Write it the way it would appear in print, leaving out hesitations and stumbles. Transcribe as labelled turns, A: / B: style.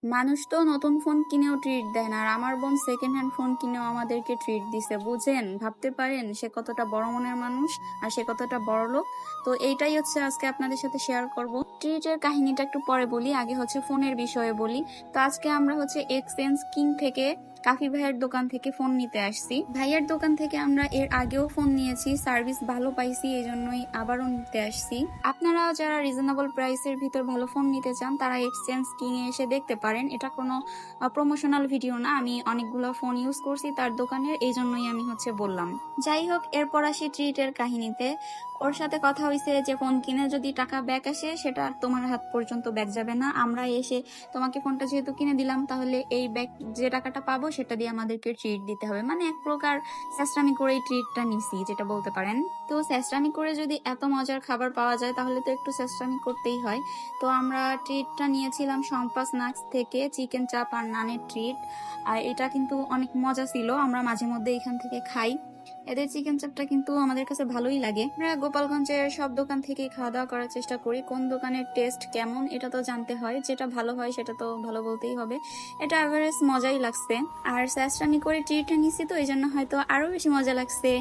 A: মানুষ তো নতুন ফোন কিনেও ট্রিট দেয় না, আর আমার বোন সেকেন্ড হ্যান্ড ফোন কিনেও আমাদেরকে ট্রিট দিছে। বুঝেন, ভাবতে পারেন সে কতটা বড় মনের মানুষ আর সে কতটা বড় লোক। তো এইটাই হচ্ছে আজকে আপনাদের সাথে শেয়ার করব। ট্রিটের কাহিনীটা একটু পরে বলি, আগে হচ্ছে ফোনের বিষয়ে বলি। তো আজকে আমরা হচ্ছে এক্সচেঞ্জ কিং থেকে কাফি ভাইয়ের দোকান থেকে ফোন নিতে আসছি। ভাইয়ের দোকান থেকে আমরা এর আগেও ফোন নিয়েছি, সার্ভিস ভালো পাইছি, এই জন্যই আবারও নিতে আসছি। আপনারা যারা রিজনেবল প্রাইসের ভিতর ভালো ফোন নিতে চান তারা এক্সচেঞ্জ কিং এ এসে দেখতে পারেন। এটা কোনো প্রমোশনাল ভিডিও না, আমি অনেকগুলো ফোন ইউজ করছি তার দোকানের, এই জন্যই আমি হচ্ছে বললাম। যাই হোক, এরপর আসি ট্রিটের কাহিনীতে। ওর সাথে কথা হয়েছে যে ফোন কিনে যদি টাকা ব্যাক আসে সেটা আর তোমার হাত পর্যন্ত ব্যাক যাবে না, আমরা এসে তোমাকে ফোনটা যেহেতু কিনে দিলাম তাহলে এই ব্যাক যে টাকাটা পাবো সেটা দিয়ে আমাদেরকে ট্রিট দিতে হবে। মানে এক প্রকার স্যাস্ট্রামি করে এই ট্রিটটা নিছি, যেটা বলতে পারেন। তো স্যাস্ট্রামি করে যদি এত মজার খাবার পাওয়া যায় তাহলে তো একটু স্যাস্ট্রামি করতেই হয়। তো আমরা ট্রিটটা নিয়েছিলাম শম্পা স্ন্যাক্স থেকে, চিকেন চাপ আর নানের ট্রিট। আর এটা কিন্তু অনেক মজা ছিল, আমরা মাঝে মধ্যে এখান থেকে খাই। এদের চিকেন চাপটা কিন্তু আমাদের কাছে ভালোই লাগে। আমরা গোপালগঞ্জের সব দোকান থেকে খাওয়া দাওয়া করার চেষ্টা করি, কোন দোকানের টেস্ট কেমন এটা তো জানতে হয়, যেটা ভালো হয় সেটা তো ভালো বলতেই হবে। এটা এভারেজ মজাই লাগছে, আর স্যাস্ট্রামি করে ট্রিট নিছি তো এই জন্য হয়তো আরো বেশি মজা লাগছে।